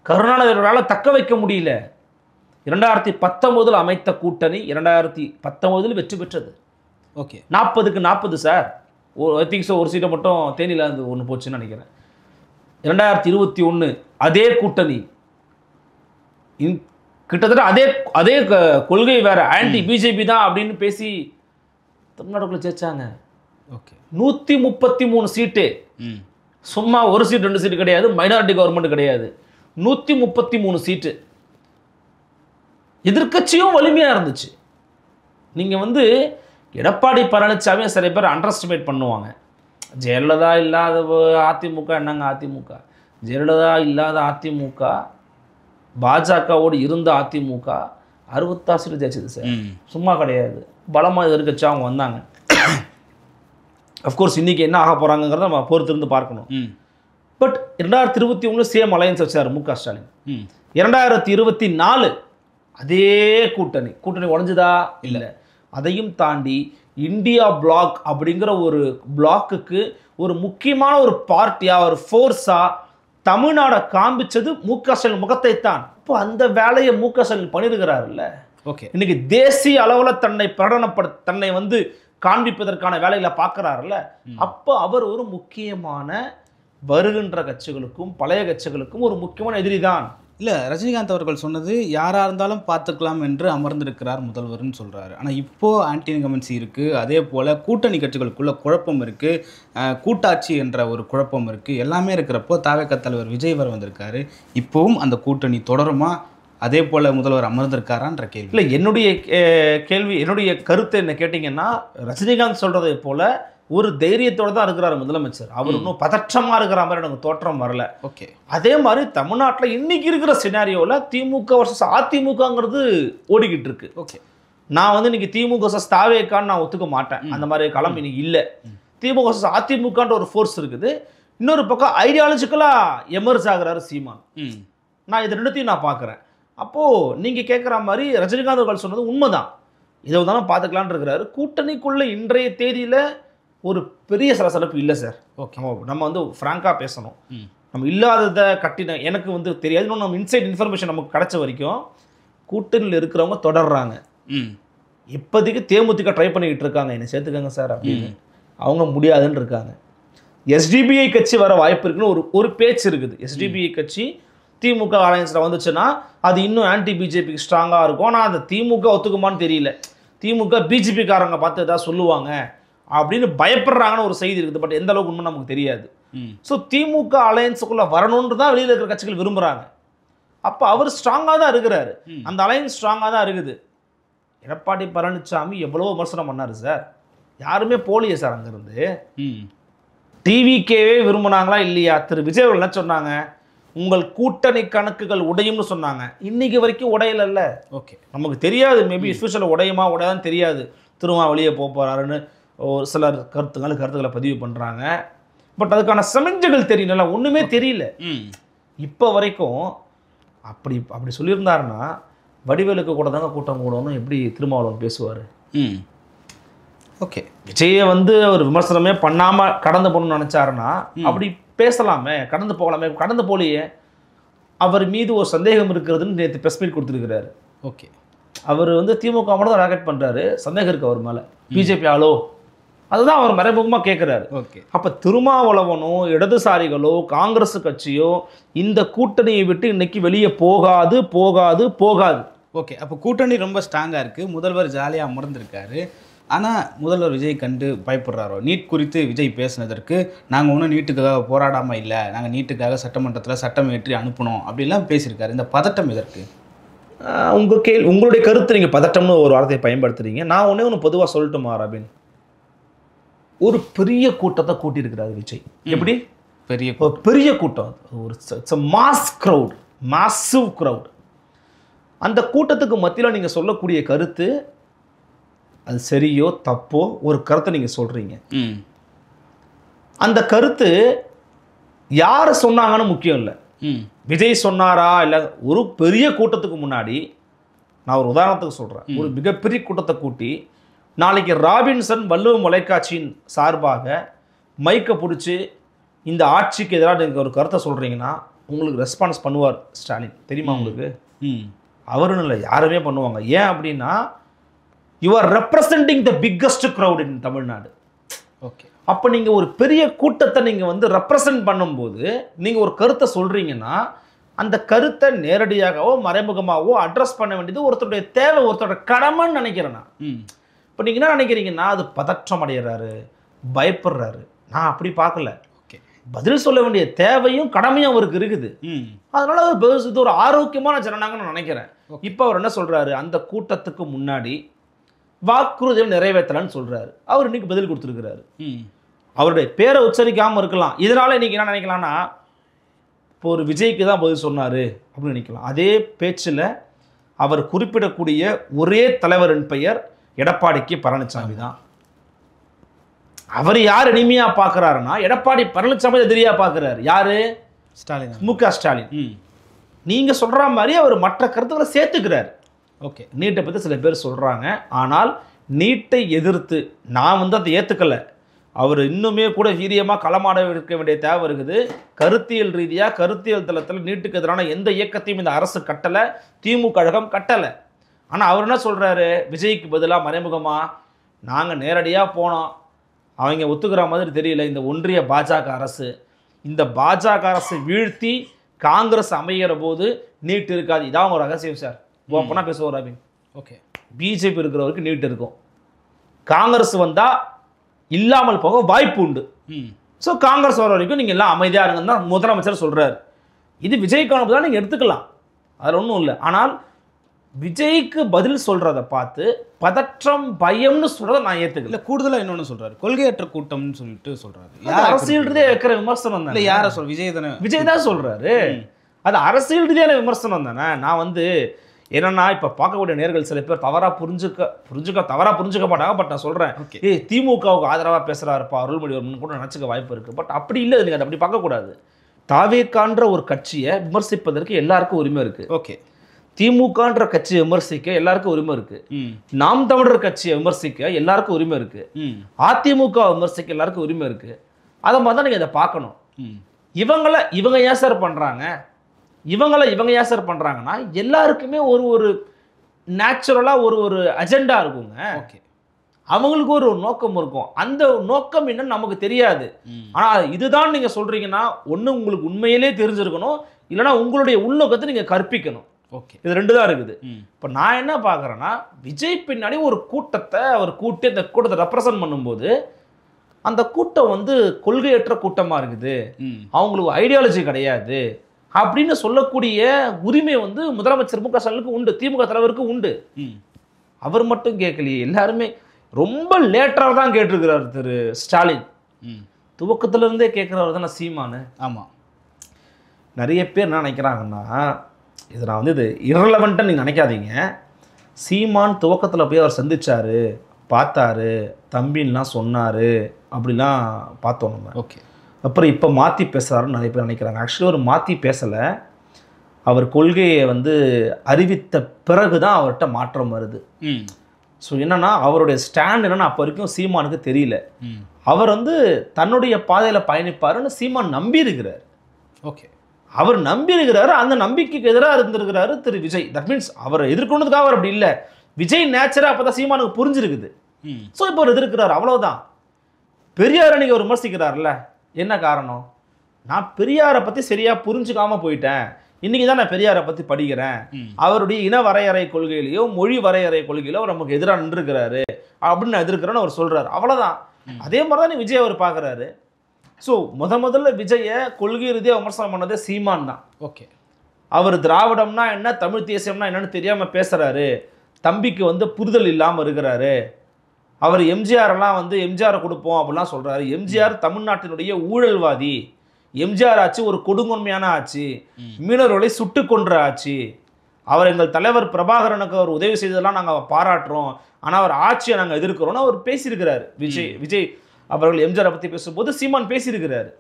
கருணாநிதி அவர்களால் தக்க வைக்க முடியல. 2019 அமைத்த கூட்டணி 2019 வெற்றி பெற்றது. ஓகே 40க்கு 40 சார். ஐ திங்க் ஸோ, ஒரு சீட்டை மட்டும் தேனியில் இருந்து ஒன்று போச்சுன்னு நினைக்கிறேன். 2021 அதே கூட்டணி, கிட்டத்தட்ட அதே கொள்கை வேற, ஆன்டி பிஜேபி தான் அப்படின்னு பேசி தமிழ்நாடுக்குள்ள ஜெயிச்சாங்க. ஓகே 133 சீட்டு. சும்மா ஒரு சீட் 2 சீட்டு கிடையாது, மைனாரிட்டி கவர்மெண்ட் கிடையாது, 133 சீட்டு. எதிர்க்கட்சியும் வலிமையாக இருந்துச்சு. நீங்கள் வந்து எடப்பாடி பழனிசாமியை சில பேர் அண்டர் எஸ்டிமேட் பண்ணுவாங்க. ஜெயலலிதா இல்லாத அதிமுக என்னங்க அதிமுக? ஜெயலலிதா இல்லாத அதிமுக, பாஜகவோடு இருந்த அதிமுக 66 சீட்டு ஜெயிச்சது சார். சும்மா கிடையாது, பலமாக எதிர்க்கட்சி அவங்க வந்தாங்க. அஃப்கோர்ஸ் இன்றைக்கி என்ன ஆக போகிறாங்கிறத நம்ம பொறுத்திருந்து பார்க்கணும். பட் 2021 சேம் அலையன்ஸ் வச்சார் மு.க. ஸ்டாலின். 2024 அதே கூட்டணி உடஞ்சுதா? இல்லை. அதையும் தாண்டி இந்தியா பிளாக் அப்படிங்கிற ஒரு பிளாக்குக்கு ஒரு முக்கியமான ஒரு பார்ட்டியாக, ஒரு ஃபோர்ஸாக தமிழ்நாடை காண்பிச்சது மு.க. ஸ்டாலின் முகத்தை தான். இப்போ அந்த வேலையை மு.க. ஸ்டாலின் பண்ணியிருக்கிறாருல்ல. ஓகே இன்னைக்கு தேசிய அளவில் தன்னை வந்து காண்பிப்பதற்கான வேலைகளை பார்க்குறாருல்ல. அப்போ அவர் ஒரு முக்கியமான வருகின்ற கட்சிகளுக்கும் பழைய கட்சிகளுக்கும் ஒரு முக்கியமான எதிரி தான். இல்லை, ரஜினிகாந்த் அவர்கள் சொன்னது யாராக இருந்தாலும் பார்த்துக்கலாம் என்று அமர்ந்திருக்கிறார் முதல்வர்னு சொல்கிறாரு. ஆனால் இப்போது ஆன்டி இன்கம்பன்சி இருக்குது, அதே போல் கூட்டணி கட்சிகளுக்குள்ள குழப்பம் இருக்குது, கூட்டாட்சி என்ற ஒரு குழப்பம் இருக்குது, எல்லாமே இருக்கிறப்போ தவிக தலைவர் விஜய் வர வந்திருக்காரு. இப்போவும் அந்த கூட்டணி தொடருமா? அதே போல் முதல்வர் அமர்ந்திருக்காரான்ற கேள்வி. இல்லை, என்னுடைய கருத்து என்ன கேட்டிங்கன்னா, ரஜினிகாந்த் சொல்கிறதை போல் ஒரு தைரியத்தோடு தான் இருக்கிறார் முதலமைச்சர். அவர் இன்னும் பதற்றமாக இருக்கிற மாதிரி எனக்கு தோற்றம் வரல. ஓகே, அதே மாதிரி தமிழ்நாட்டில் இன்னைக்கு இருக்கிற சினாரியோவில் திமுக வர்சஸ் அதிமுகங்கிறது ஓடிக்கிட்டு இருக்கு. ஓகே, நான் வந்து இன்னைக்கு திமுக வர்சஸ் தாவேக்கான்னு நான் ஒத்துக்க மாட்டேன். அந்த மாதிரி களம் இன்னைக்கு இல்லை. திமுக வர்சஸ் அதிமுகன்ற ஒரு ஃபோர்ஸ் இருக்குது. இன்னொரு பக்கம் ஐடியாலஜிக்கலாக எமர்ஜ் ஆகிறாரு சீமான். நான் இது ரெண்டுத்தையும் நான் பார்க்குறேன். அப்போது நீங்கள் கேட்குற மாதிரி ரஜினிகாந்த் அவர்கள் சொன்னது உண்மைதான். இதை தானே பார்த்துக்கலான் இருக்கிறாரு. கூட்டணிக்குள்ளே இன்றைய தேதியில் ஒரு பெரிய சலசலப்பு இல்லை சார். ஓகே, நம்ம வந்து ஃப்ராங்காக பேசணும். நம்ம இல்லாததை கட்டின எனக்கு வந்து தெரியாது. இன்னும் நம்ம இன்சைட் இன்ஃபர்மேஷன் நமக்கு கிடைச்ச வரைக்கும் கூட்டணியில் இருக்கிறவங்க தொடர்றாங்க. இப்போதைக்கு தேமுதிக ட்ரை பண்ணிக்கிட்டு இருக்காங்க, என்னை சேர்த்துக்கங்க சார் அப்படின்னு. அவங்க முடியாதுன்னு இருக்காங்க. எஸ்டிபிஐ கட்சி வர வாய்ப்பு இருக்குன்னு ஒரு பேச்சு இருக்குது. எஸ்டிபிஐ கட்சி திமுக அலையன்ஸில் வந்துச்சுன்னா அது இன்னும் ஆன்டி பிஜேபிக்கு ஸ்ட்ராங்காக இருக்கும். ஆனால் அந்த திமுக ஒத்துக்குமான்னு தெரியல. திமுக பிஜேபிக்காரங்க பார்த்து எதாவது சொல்லுவாங்க அப்படின்னு பயப்படுறாங்கன்னு ஒரு செய்தி இருக்குது. பட் எந்த அளவுக்கு உண்மை நமக்கு தெரியாது. ஸோ திமுக அலையன்ஸுக்குள்ளே வரணுன்றது தான் வெளியில் இருக்கிற கட்சிகள் விரும்புகிறாங்க. அப்போ அவர் ஸ்ட்ராங்காக தான் இருக்கிறாரு, அந்த அலையன்ஸ் ஸ்ட்ராங்காக தான் இருக்குது. எடப்பாடி பழனிசாமி எவ்வளோ விமர்சனம் பண்ணார் சார். யாருமே போலியே சார் அங்கேருந்து. டிவிகேவே விரும்பினாங்களா இல்லையா? திரு விஜய் அவர்கள் என்ன சொன்னாங்க? உங்கள் கூட்டணி கணக்குகள் உடையும்னு சொன்னாங்க. இன்னைக்கு வரைக்கும் உடையல. ஓகே, நமக்கு தெரியாது, மேபி ஃபியூச்சரில் உடையுமா உடையாதுன்னு தெரியாது. திரும்ப வெளியே போகிறாருன்னு ஒரு சிலர் கருத்துக்களை பதிவு பண்ணுறாங்க. பட் அதுக்கான சமிஞ்சைகள் தெரியல, ஒன்றுமே தெரியல இப்போ வரைக்கும். அப்படி சொல்லியிருந்தாருன்னா வடிவேலுக்கு கூட தாங்க கூட்டம் கூடணும் எப்படி திருமாவளவன் பேசுவார்? ஓகே, விஜயை வந்து ஒரு விமர்சனமே பண்ணாமல் கடந்து போகணும்னு நினச்சாருன்னா அப்படி பேசலாமே, கடந்து போகலாமே, கடந்து போலையே. அவர் மீது ஒரு சந்தேகம் இருக்கிறதுன்னு நேற்று ப்ரெஸ் மீட் கொடுத்துருக்கிறாரு. ஓகே. அவர் வந்து திமுக மட்டும் தான் டார்கெட் பண்ணுறாரு, சந்தேகம் இருக்கு அவர் மேலே, பிஜேபி ஆளோ, அதுதான் அவர் மறைமுகமாக கேட்குறாரு. ஓகே. அப்போ திருமாவளவனோ இடதுசாரிகளோ காங்கிரஸ் கட்சியோ இந்த கூட்டணியை விட்டு இன்னைக்கு வெளியே போகாது போகாது போகாது. ஓகே. அப்போ கூட்டணி ரொம்ப ஸ்ட்ராங்காக இருக்குது, முதல்வர் ஜாலியாக அமர்ந்திருக்காரு. ஆனால் முதல்வர் விஜய் கண்டு பயப்படுறாரோ? நீட் குறித்து விஜய் பேசினதற்கு நாங்கள் ஒன்றும் நீட்டுக்காக போராடாமல் இல்லை, நாங்கள் நீட்டுக்காக சட்டமன்றத்தில் சட்டம் ஏற்றி அனுப்பணும் அப்படிலாம் பேசியிருக்காரு. இந்த பதட்டம் எதற்கு? உங்களுடைய கருத்து, நீங்கள் பதட்டம்னு ஒரு வார்த்தையை பயன்படுத்துறீங்க. நான் ஒன்று பொதுவாக சொல்லட்டுமா ரபின்? ஒரு பெரிய கூட்டத்தை கூட்டியிருக்கிறாரு விஜய். எப்படி? பெரிய கூட்டம், ஒரு மாஸ் க்ரௌட், மாசிவ் க்ரௌட். அந்த கூட்டத்துக்கு மத்தியில் நீங்கள் சொல்லக்கூடிய கருத்து அது சரியோ தப்போ ஒரு கருத்தை நீங்கள் சொல்கிறீங்க. அந்த கருத்து யார் சொன்னாங்கன்னு முக்கியம் இல்லை. விஜய் சொன்னாரா இல்லை, ஒரு பெரிய கூட்டத்துக்கு முன்னாடி, நான் ஒரு உதாரணத்துக்கு சொல்கிறேன், ஒரு மிகப்பெரிய கூட்டத்தை கூட்டி நாளைக்கு ராபின்சன் வள்ளுவ தொலைக்காட்சியின் சார்பாக மைக்கை பிடிச்சி இந்த ஆட்சிக்கு எதிராக நீங்கள் ஒரு கருத்தை சொல்கிறீங்கன்னா உங்களுக்கு ரெஸ்பான்ஸ் பண்ணுவார் ஸ்டாலின். தெரியுமா உங்களுக்கு? அவருன்னு இல்லை, யாருமே பண்ணுவாங்க. ஏன் அப்படின்னா you are representing the biggest crowd in Tamil Nadu. Okay. அப்போ நீங்கள் ஒரு பெரிய கூட்டத்தை நீங்கள் வந்து ரெப்ரசன்ட் பண்ணும்போது நீங்கள் ஒரு கருத்தை சொல்கிறீங்கன்னா அந்த கருத்தை நேரடியாகவோ மறைமுகமாகவோ அட்ரஸ் பண்ண வேண்டியது ஒருத்தருடைய தேவை, ஒருத்தரோட கடமைன்னு நினைக்கிறேன் நான். இப்போ நீங்கள் என்ன நினைக்கிறீங்கன்னா அது பதற்றம் அடைகிறாரு, பயப்படுறாரு. நான் அப்படி பார்க்கல. பதில் சொல்ல வேண்டிய தேவையும் கடமையும் அவருக்கு இருக்குது. அதனால அவர் இது ஒரு ஆரோக்கியமான ஜனநாயகம் நான் நினைக்கிறேன். இப்போ அவர் என்ன சொல்றாரு, அந்த கூட்டத்துக்கு முன்னாடி வாக்குறுதிகள் நிறைவேற்றலான்னு சொல்றாரு. அவர் இன்னைக்கு பதில் கொடுத்துருக்கிறாரு. அவருடைய பேரை உச்சரிக்காமல் இருக்கலாம். இதனால இன்னைக்கு என்ன நினைக்கலாம்னா இப்போ ஒரு விஜய்க்கு தான் பதில் சொன்னாரு அப்படின்னு நினைக்கலாம். அதே பேச்சில் அவர் குறிப்பிடக்கூடிய ஒரே தலைவரின் பெயர் எடப்பாடிக்கு பழனிசாமி தான். அவர் யார் இனிமையா பார்க்குறாருன்னா எடப்பாடி பழனிசாமி எதிரியா பார்க்குறாரு. யாரு? ஸ்டாலின், முக ஸ்டாலின். நீங்க சொல்ற மாதிரி அவர் மற்ற கருத்துக்களை சேர்த்துக்கிறார். ஓகே. நீட்டை பற்றி சில பேர் சொல்றாங்க. ஆனால் நீட்டை எதிர்த்து நான் வந்து அதை ஏற்றுக்கல. அவர் இன்னுமே கூட வீரியமாக களமாட இருக்க வேண்டிய தேவை இருக்குது. கருத்தியல் ரீதியாக கருத்தியல் தளத்தில் நீட்டுக்கு எதிரான எந்த இயக்கத்தையும் இந்த அரசு கட்டலை, திமுக கழகம் கட்டலை. ஆனால் அவர் என்ன சொல்றாரு, விஜய்க்கு பதிலாக மறைமுகமாக நாங்கள் நேரடியாக போனோம், அவங்க ஒத்துக்கிற மாதிரி தெரியல இந்த ஒன்றிய பாஜக அரசு, இந்த பாஜக அரசு வீழ்த்தி காங்கிரஸ் அமைகிற போது நீட் இருக்காது. இதான் ஒரு ரகசியம் சார். ஓப்பனாக பேசுவோம் ரவி. ஓகே. பிஜேபி இருக்கிறவருக்கு நீட் இருக்கும், காங்கிரஸ் வந்தால் இல்லாமல் போக வாய்ப்பு உண்டு. ஸோ காங்கிரஸ் வர வரைக்கும் நீங்கள் எல்லாம் அமைதியாக இருங்கன்னு தான் முதலமைச்சர் சொல்கிறார். இது விஜய்க்கான தான் நீங்கள் எடுத்துக்கலாம், அதில் ஒன்றும் இல்லை. ஆனால் விஜய்க்கு பதில் சொல்கிறத பார்த்து பதற்றம் பயம்னு சொல்கிறத நான் ஏற்றுக்கல. இல்லை, கூடுதலாக இன்னொன்று சொல்கிறாரு, கொள்கையற்ற கூட்டம்னு சொல்லிட்டு சொல்கிறாரு. அரசியல் ரீதியாக வைக்கிற விமர்சனம் தான். இல்லை, யாரை சொல், விஜய் தானே, விஜய் தான் சொல்கிறாரு. அது அரசியல் ரீதியான விமர்சனம் தானே. நான் வந்து என்னன்னா இப்போ பார்க்கக்கூடிய நேர்கள் சில பேர் தவறாக புரிஞ்சுக்க மாட்டாங்க. பட் நான் சொல்கிறேன், திமுகவுக்கு ஆதரவாக பேசுகிறாருப்பா அருள்மொழிவர்மன் கூட நினச்சிக்க வாய்ப்பு இருக்குது. பட் அப்படி இல்லை, நீங்கள் அதை அப்படி பார்க்கக்கூடாது. தாவேக்கான்ற ஒரு கட்சியை விமர்சிப்பதற்கு எல்லாருக்கும் உரிமை இருக்குது. ஓகே. திமுகன்ற கட்சியை விமர்சிக்க எல்லாருக்கும் உரிமை இருக்கு. நாம் தமிழர் கட்சியை விமர்சிக்க எல்லாருக்கும் உரிமை இருக்கு. அதிமுக விமர்சிக்க எல்லாருக்கும் உரிமை இருக்கு. அதை மாதிரி தான் நீங்க இதை பார்க்கணும். இவங்க ஏன் சார் பண்றாங்க, இவங்க ஏன் சார் பண்றாங்கன்னா எல்லாருக்குமே ஒரு நேச்சுரலா ஒரு அஜெண்டா இருக்குங்க. அவங்களுக்கு ஒரு நோக்கம் இருக்கும். அந்த நோக்கம் என்னன்னு நமக்கு தெரியாது. ஆனா இதுதான் நீங்க சொல்றீங்கன்னா ஒண்ணு உங்களுக்கு உண்மையிலே தெரிஞ்சிருக்கணும், இல்லைன்னா உங்களுடைய உள்நோக்கத்தை நீங்க கற்பிக்கணும். ஓகே. இது ரெண்டு தான் இருக்குது. இப்போ நான் என்ன பார்க்குறேன்னா, விஜய் பின்னாடி ஒரு கூட்டத்தை அவர் கூட்டி அந்த கூட்டத்தை ரெப்ரசன்ட் பண்ணும்போது அந்த கூட்டம் வந்து கொள்கையற்ற கூட்டமாக இருக்குது, அவங்களுக்கு ஐடியாலஜி கிடையாது அப்படின்னு சொல்லக்கூடிய உரிமை வந்து முதலமைச்சர் மு க ஸ்டாலினுக்கு உண்டு, திமுக தலைவருக்கு உண்டு. அவர் மட்டும் கேட்கலையே, எல்லாருமே ரொம்ப லேட்டராக தான் கேட்டிருக்கிறார் திரு ஸ்டாலின். துவக்கத்துல இருந்தே கேட்குறவர் தானே சீமானு. ஆமாம். நிறைய பேர் என்ன நினைக்கிறாங்கன்னா, இது நான் வந்து இது இரலவெண்ட்டாக நீங்கள் நினைக்காதீங்க. சீமான் துவக்கத்தில் போய் அவர் சந்திச்சார், பார்த்தாரு, தம்பின்லாம் சொன்னார், அப்படிலாம் பார்த்தோம் நம்ம. ஓகே. அப்புறம் இப்போ மாற்றி பேசுகிறாருன்னு நிறைய பேர் நினைக்கிறாங்க. ஆக்சுவலி அவர் மாற்றி பேசலை, அவர் கொள்கையை வந்து அறிவித்த பிறகு தான் அவர்கிட்ட மாற்றம் வருது. ஸோ என்னென்னா அவருடைய ஸ்டாண்ட் என்னென்னா அப்போ வரைக்கும் சீமானுக்கு தெரியல. அவர் வந்து தன்னுடைய பாதையில் பயணிப்பாருன்னு சீமான் நம்பி இருக்கிறார். ஓகே, அவர் நம்பி இருக்கிறாரு. அந்த நம்பிக்கைக்கு எதிராக இருந்திருக்கிறாரு திரு விஜய். தட் மீன்ஸ் அவரை எதிர்கொண்டதுக்காக அவர் அப்படி இல்லை. விஜய் நேச்சராக அப்போ தான் சீமானுக்கு புரிஞ்சிருக்குது. ஸோ இப்போ அவர் எதிர்க்கிறார், அவ்வளோதான். பெரியாரை நீங்கள் ஒரு விமர்சிக்கிறார்ல, என்ன காரணம்? நான் பெரியாரை பற்றி சரியாக புரிஞ்சுக்காம போயிட்டேன். இன்றைக்கி தான் நான் பெரியாரை பற்றி படிக்கிறேன். அவருடைய இன வரையறை கொள்கையிலையோ மொழி வரையறை கொள்கையிலோ நமக்கு எதிராக நின்றுக்கிறாரு அப்படின்னு நான் எதிர்க்கிறேன்னு அவர் சொல்கிறார், அவ்வளோதான். அதே மாதிரி தான் விஜய் அவர் பார்க்குறாரு. ஸோ முதல்ல விஜயை கொள்கை ரீதியாக விமர்சனம் பண்ணதே சீமான் தான். ஓகே, அவர் திராவிடம்னா என்ன, தமிழ் தேசியம்னா என்னன்னு தெரியாமல் பேசுகிறாரு. தம்பிக்கு வந்து புரிதல் இல்லாமல் இருக்கிறாரு. அவர் எம்ஜிஆரெல்லாம் வந்து எம்ஜிஆரை கொடுப்போம் அப்படிலாம் சொல்கிறாரு. எம்ஜிஆர் தமிழ்நாட்டினுடைய ஊழல்வாதி. எம்ஜிஆர் ஆட்சி ஒரு கொடுங்கொன்மையான ஆட்சி, மீனவர்களை சுட்டு கொன்ற ஆட்சி. அவர் எங்கள் தலைவர் பிரபாகரனுக்கு அவர் உதவி செய்ததெல்லாம் நாங்கள் பாராட்டுறோம், ஆனால் அவர் ஆட்சியை நாங்கள் எதிர்க்கிறோன்னு அவர் பேசியிருக்கிறார். விஜய் அவர்கள் எம்ஜிஆரை பற்றி பேசும்போது சீமான் பேசியிருக்கிறாரு.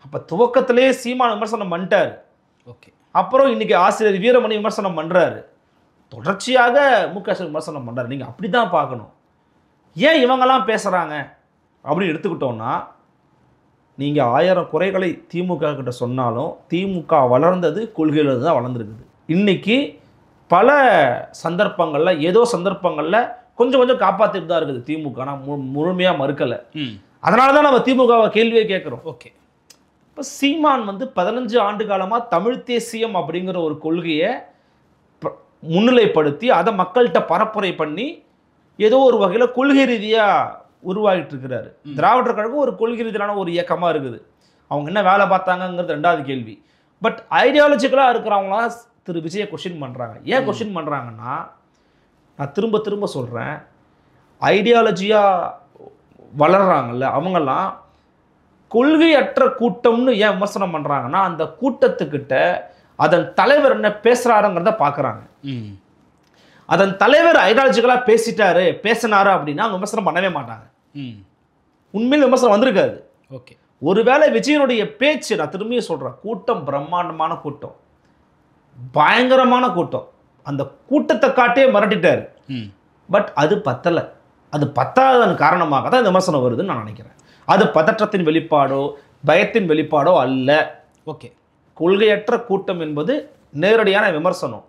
அப்போ துவக்கத்திலே சீமான் விமர்சனம் பண்ணிட்டார். ஓகே, அப்புறம் இன்னைக்கு ஆசிரியர் வீரமணி விமர்சனம் பண்ணுறாரு. தொடர்ச்சியாக முக விமர்சனம் பண்ணுறாரு. நீங்கள் அப்படி தான் பார்க்கணும். ஏன் இவங்கெல்லாம் பேசுகிறாங்க அப்படின்னு எடுத்துக்கிட்டோன்னா, நீங்கள் 1000 குறைகளை திமுக கிட்ட சொன்னாலும் திமுக வளர்ந்தது கொள்கையில் தான் வளர்ந்துருக்குது. இன்றைக்கி பல சந்தர்ப்பங்களில் ஏதோ சந்தர்ப்பங்களில் கொஞ்சம் கொஞ்சம் காப்பாற்றிட்டு தான் இருக்குது திமுக. ஆனால் முழுமையாக மறுக்கலை. அதனால தான் நம்ம திமுகவை கேள்வியே கேட்குறோம். ஓகே, இப்போ சீமான் வந்து 15 ஆண்டு காலமாக தமிழ் தேசியம் அப்படிங்கிற ஒரு கொள்கையை முன்னிலைப்படுத்தி அதை மக்கள்கிட்ட பரப்புரை பண்ணி ஏதோ ஒரு வகையில் கொள்கை ரீதியாக உருவாகிட்டு இருக்கிறாரு. திராவிடர் கழகம் ஒரு கொள்கை ரீதியிலான ஒரு இயக்கமாக இருக்குது. அவங்க என்ன வேலை பார்த்தாங்கங்கிறது 2வது கேள்வி. பட் ஐடியாலஜிக்கலாக இருக்கிறவங்களாம் திரு விஜயை கொஸ்டின் பண்ணுறாங்க. ஏன் கொஸ்டின் பண்ணுறாங்கன்னா, நான் திரும்ப திரும்ப சொல்கிறேன், ஐடியாலஜியாக வளர்கிறாங்கல்ல அவங்கெல்லாம் கொள்கையற்ற கூட்டம்னு ஏன் விமர்சனம் பண்ணுறாங்கன்னா, அந்த கூட்டத்துக்கிட்ட அதன் தலைவர் என்ன பேசுகிறாருங்கிறத பார்க்குறாங்க. அதன் தலைவர் ஐடியாலஜிக்கலாக பேசினாரு அப்படின்னா அவங்க விமர்சனம் பண்ணவே மாட்டாங்க. உண்மையில் விமர்சனம் வந்திருக்காது. ஓகே, ஒருவேளை விஜயனுடைய பேச்சு, நான் திரும்பியும் சொல்கிறேன், கூட்டம் பிரம்மாண்டமான கூட்டம், பயங்கரமான கூட்டம், அந்த கூட்டத்தை காட்டே மிரட்டிட்டார். பட் அது பத்தலை. அது பத்தாததன் காரணமாக தான் இந்த விமர்சனம் வருதுன்னு நான் நினைக்கிறேன். அது பதற்றத்தின் வெளிப்பாடோ பயத்தின் வெளிப்பாடோ அல்ல. ஓகே, கொள்கையற்ற கூட்டம் என்பது நேரடியான விமர்சனம்.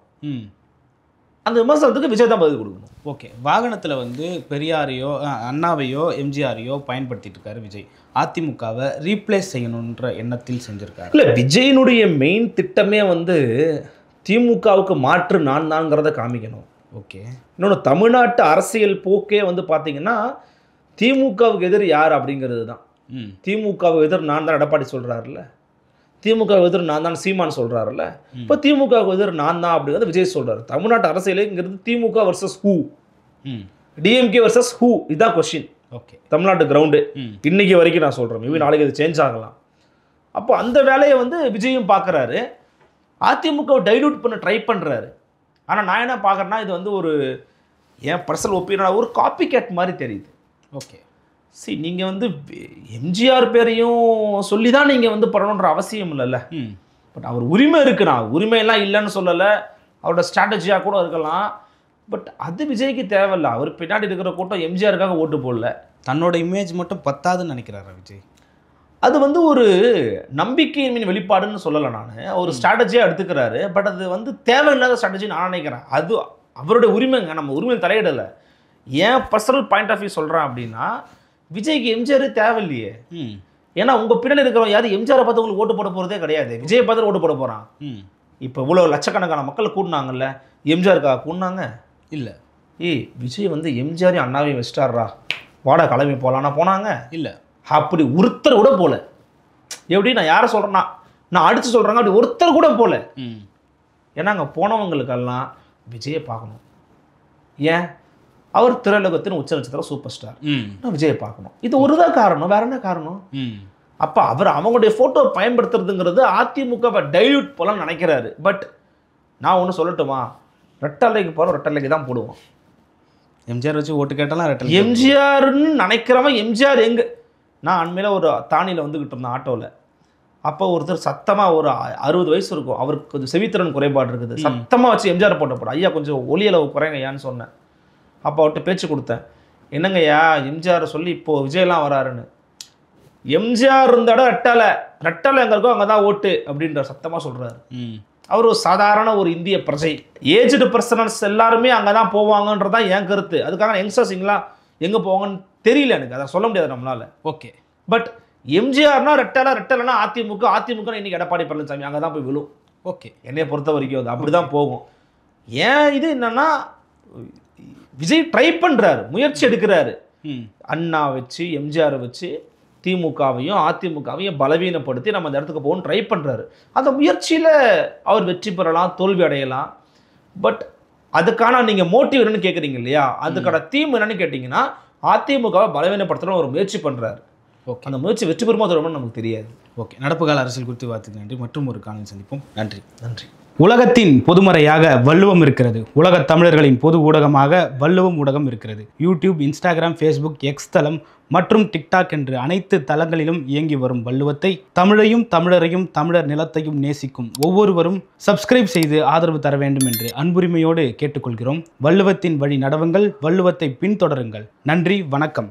அந்த விமர்சனத்துக்கு விஜய் தான் பதில் கொடுக்கணும். ஓகே, வாகனத்தில் வந்து பெரியாரையோ அண்ணாவையோ எம்ஜிஆரையோ பயன்படுத்திட்டு இருக்காரு விஜய். அதிமுகவை ரீப்ளேஸ் செய்யணுன்ற எண்ணத்தில் செஞ்சுருக்காரு. இல்லை, விஜயினுடைய மெயின் திட்டமே வந்து திமுகவுக்கு மாற்று நான் தான்ங்கிறத காமிக்கணும். ஓகே, இன்னொன்று தமிழ்நாட்டு அரசியல் போக்கே வந்து பார்த்தீங்கன்னா திமுகவுக்கு எதிர் யார் அப்படிங்கிறது தான். திமுகவுக்கு எதிர் நான் தான் எடப்பாடி சொல்கிறாருல்ல, திமுக எதிர் நான் தான் சீமான் சொல்கிறாருல்ல, இப்போ திமுக எதிர் நான் தான் அப்படிங்கிறது விஜய் சொல்கிறார். தமிழ்நாட்டு அரசியலுங்கிறது DMK versus who, DMK versus who, இதுதான் கொஸ்டின். ஓகே, தமிழ்நாட்டு கிரவுண்டு இன்னைக்கு வரைக்கும் நான் சொல்கிறேன். மேபி நாளைக்கு அது சேஞ்ச் ஆகலாம். அப்போ அந்த வேலையை வந்து விஜயும் பார்க்குறாரு, அதிமுகவை டைல்யூட் பண்ண ட்ரை பண்ணுறாரு. ஆனால் நான் என்ன பார்க்குறேன்னா, இது வந்து ஒரு என் பர்சனல் ஒப்பீனியன் ஒரு காப்பி கேட் மாதிரி தெரியுது. ஓகே, சரி, நீங்கள் வந்து எம்ஜிஆர் பேரையும் சொல்லி தான் நீங்கள் வந்து பண்ணணுன்ற அவசியம் இல்லைல்ல. பட் அவர் உரிமை இருக்குண்ணா, உரிமையெல்லாம் இல்லைன்னு சொல்லலை, அவரோட ஸ்ட்ராட்டஜியாக கூட இருக்கலாம். பட் அது விஜய்க்கு தேவையில்லை. அவர் பின்னாடி இருக்கிற கூட்டம் எம்ஜிஆருக்காக ஓட்டு போடல. தன்னோட இமேஜ் மட்டும் பத்தாதுன்னு நினைக்கிறாரா விஜய்? அது வந்து ஒரு நம்பிக்கையின் வெளிப்பாடுன்னு சொல்லலை, நான் ஒரு ஸ்ட்ராட்டஜியாக எடுத்துக்கிறாரு. பட் அது வந்து தேவையில்லாத ஸ்ட்ராட்டஜி நான் நினைக்கிறேன். அது அவருடைய உரிமைங்க, நம்ம உரிமை தலையிடலை. ஏன் பர்சனல் பாயிண்ட் ஆஃப் வியூ சொல்கிறேன் அப்படின்னா, விஜய்க்கு எம்ஜிஆர் தேவையில்லையே. ஏன்னா உங்கள் பின்னாடி இருக்கிறவங்க யாரும் எம்ஜிஆரை பார்த்து உங்களுக்கு ஓட்டு போட போகிறதே கிடையாது, விஜயை பார்த்து ஓட்டு போட போகிறான். இப்போ இவ்வளோ லட்சக்கணக்கான மக்கள் கூட்டினாங்கல்ல, எம்ஜிஆருக்காக கூட்டினாங்க இல்லை. விஜய் வந்து எம்ஜிஆரையும் அண்ணாவையும் வச்சிட்டாரா, வாடகை கிளம்பி போகலான்னா போனாங்க இல்லை. அப்படி ஒருத்தர் கூட போகல. எப்படி நான் யாரை சொல்கிறேன்னா, நான் அடித்து சொல்கிறேங்க, அப்படி ஒருத்தர் கூட போகல. ஏன்னா அங்கே போனவங்களுக்கெல்லாம் விஜயை பார்க்கணும். ஏன்? அவர் திரையுலகத்தின் உச்ச நட்சத்திரம் சூப்பர் ஸ்டார், விஜயை பார்க்கணும். இது ஒரு தான் காரணம், வேற என்ன காரணம்? அப்போ அவர் அவங்களுடைய ஃபோட்டோ பயன்படுத்துறதுங்கிறது அதிமுகவை டைல்யூட் போல நினைக்கிறாரு. பட் நான் ஒன்று சொல்லட்டுமா, ரெட்டலைக்கு போகிறோம், ரெட்டலைக்கு தான் போடுவோம். எம்ஜிஆர் வச்சு ஓட்டு கேட்டாலும் ரெட்டலை. எம்ஜிஆர்னு நினைக்கிறவன் எம்ஜிஆர் எங்கே? நான் அண்மையில் ஒரு தானியில் வந்துக்கிட்டு இருந்தேன் ஆட்டோவில். அப்போ ஒருத்தர் சத்தமாக, ஒரு 60 வயசு இருக்கும், அவருக்கு கொஞ்சம் செவித்திறன் குறைபாடு இருக்குது, சத்தமாக வச்சு எம்ஜிஆர் போட்ட ஐயா கொஞ்சம் ஒலியளவு குறைங்க ஐயான்னு சொன்னேன். அப்போ அவர்கிட்ட பேச்சு கொடுத்தேன், என்னங்கய்யா எம்ஜிஆரை சொல்லி இப்போது விஜயெல்லாம் வராருன்னு. எம்ஜிஆர் இருந்த இடம் ரெட்டலை எங்க இருக்கோ அங்கே தான் ஓட்டு அப்படின்ற சத்தமாக சொல்கிறாரு. அவர் ஒரு சாதாரண ஒரு இந்திய பிரஜை. ஏஜ்டு பர்சனல்ஸ் எல்லாருமே அங்கே தான் போவாங்கன்றதான் என் கருத்து. அதுக்காக யங்ஸ்டர்ஸிங்களாம் எங்கே போவாங்கன்னு தெரியல எனக்கு, அதை சொல்ல முடியாது நம்மளால. ஓகே, பட் எம்ஜிஆர்னா ரெட்டலைனா அதிமுக இன்னைக்கு எடப்பாடி பழனிசாமி அங்கே தான் போய் விழும். ஓகே, என்னைய பொறுத்த வரைக்கும் அது அப்படி தான் போகும். ஏன் இது என்னன்னா விஜய் ட்ரை பண்ணுறாரு, முயற்சி எடுக்கிறாரு. அண்ணா வச்சு எம்ஜிஆரை வச்சு திமுகவையும் அதிமுகவையும் பலவீனப்படுத்தி நம்ம அந்த இடத்துக்கு போகணும்னு ட்ரை பண்ணுறாரு. அந்த முயற்சியில் அவர் வெற்றி பெறலாம், தோல்வி அடையலாம். பட் அதுக்கான நீங்கள் மோட்டிவ் என்னன்னு கேட்குறீங்க இல்லையா, அதுக்கான தீம் என்னன்னு கேட்டிங்கன்னா அதிமுகவை பலவீனப்படுத்தணும் ஒரு முயற்சி பண்ணுறாரு. ஓகே, அந்த முயற்சி வெற்றி பெறுமோ தருமோன்னு நமக்கு தெரியாது. ஓகே, நடப்பு கால அரசியல் குறித்து வார்த்தைக்கு நன்றி. மற்றும் ஒரு காணொலி சந்திப்போம். நன்றி. நன்றி. உலகத்தின் பொதுமறையாக வள்ளுவம் இருக்கிறது. உலகத் தமிழர்களின் பொது ஊடகமாக வள்ளுவம் ஊடகம் இருக்கிறது. யூடியூப், இன்ஸ்டாகிராம், ஃபேஸ்புக், எக்ஸ் தளம் மற்றும் டிக்டாக் என்று அனைத்து தளங்களிலும் இயங்கி வரும் வள்ளுவத்தை, தமிழையும் தமிழரையும் தமிழர் நிலத்தையும் நேசிக்கும் ஒவ்வொருவரும் சப்ஸ்கிரைப் செய்து ஆதரவு தர வேண்டும் என்று அன்புரிமையோடு கேட்டுக்கொள்கிறோம். வள்ளுவத்தின் வழி நடவுங்கள், வள்ளுவத்தை பின்தொடருங்கள். நன்றி, வணக்கம்.